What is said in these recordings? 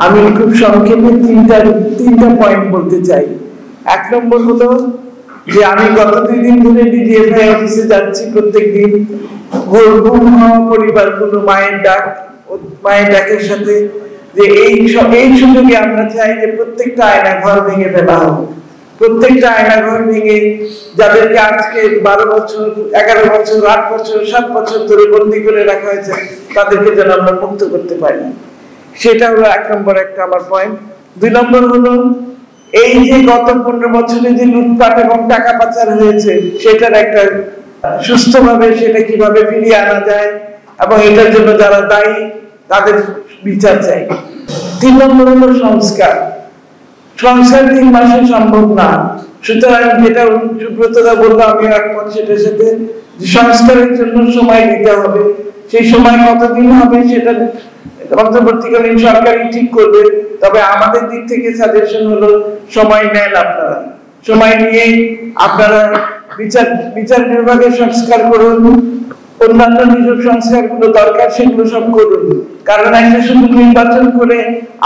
আমি খুব সংক্ষেপে তিনটা পয়েন্ট বলতে চাই। এক নম্বর হলো যে আমি গত 2 দিন ধরে ডিজিএফআই অফিসে যাচ্ছি, প্রত্যেকদিন গুম হওয়া পরিবারগুলো মায়ের ডাকের সাথে, যে এই সুযোগে আমরা চাই যে প্রত্যেকটা আয়না ঘর ভেঙে ফেলা হোক। প্রত্যেকটা আয়না ঘর ভেঙে যাদেরকে আজকে 12 বছর, 11 বছর, 8 বছর, 7 বছর ধরে বন্দী করে রাখা হয়েছে, তাদেরকে যেন আমরা মুক্ত করতে পারি। সেটা হলো এক নম্বর একটা আমার পয়েন্ট। 2 নম্বর হলো এই যে গত 15 বছরে যে লুটপাট এবং টাকা পাচার হয়েছে, সেটার একটা সুস্থভাবে সেটা কিভাবে ফিরিয়ে আনা যায় এবং এটার জন্য যারা দায়ী তাদের বিচার চাই। 3 নম্বর হলো সংস্কার 3 মাসে সম্ভব না। সুতরাং যেটা সুব্রতদা বললো, আমি একমত সেটার সাথে, যে সংস্কারের জন্য সময় দিতে হবে। সেই সময় কতদিন হবে সেটা অন্তর্বর্তীকালীন সরকারই ঠিক করবে। তবে আমাদের দিক থেকে সাজেশন হলো সময় নেন আপনারা, সময় নিয়ে আপনারা বিচার বিভাগের সংস্কার করুন, অন্যান্য যেসব সংস্কারগুলো দরকার সেগুলো সব করুন। কারণ একটা শুধু নির্বাচন করে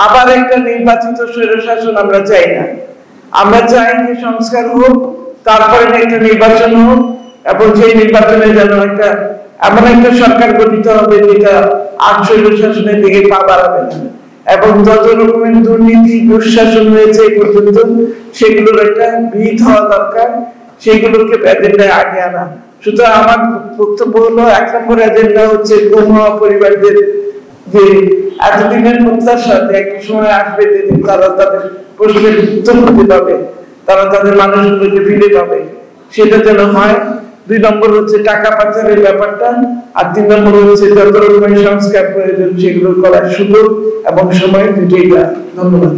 আবার একটা নির্বাচিত স্বৈরশাসন আমরা চাই না। আমরা চাই যে সংস্কার হোক, তারপরে একটা নির্বাচন হোক, এবং সেই নির্বাচনে যেন এমন একটা সরকার গঠিত হবে যেটা আর স্বৈরশাসনের দিকে পা বাড়াবে না, এবং যত রকমের দুর্নীতি দুঃশাসন হয়েছে এই পর্যন্ত সেগুলোর একটা বিহিত হওয়া দরকার, সেগুলোকে এজেন্ডায় আগে আনা। সুতরাং আমার বক্তব্য হলো 1 নম্বর এজেন্ডা হচ্ছে গুম হওয়া পরিবারদের যে এতদিনের প্রত্যাশা, একটা সময় আসবে যেদিন তারা তাদের প্রশ্নের উত্তর খুঁজে পাবে, তারা তাদের মানুষগুলোকে ফিরে পাবে, সেটা যেন হয়। 2 নম্বর হচ্ছে টাকা পাচারের ব্যাপারটা, আর 3 নম্বর হচ্ছে যত রকমের সংস্কার প্রয়োজন সেগুলো করার সুযোগ এবং সময় দুটোই। ধন্যবাদ।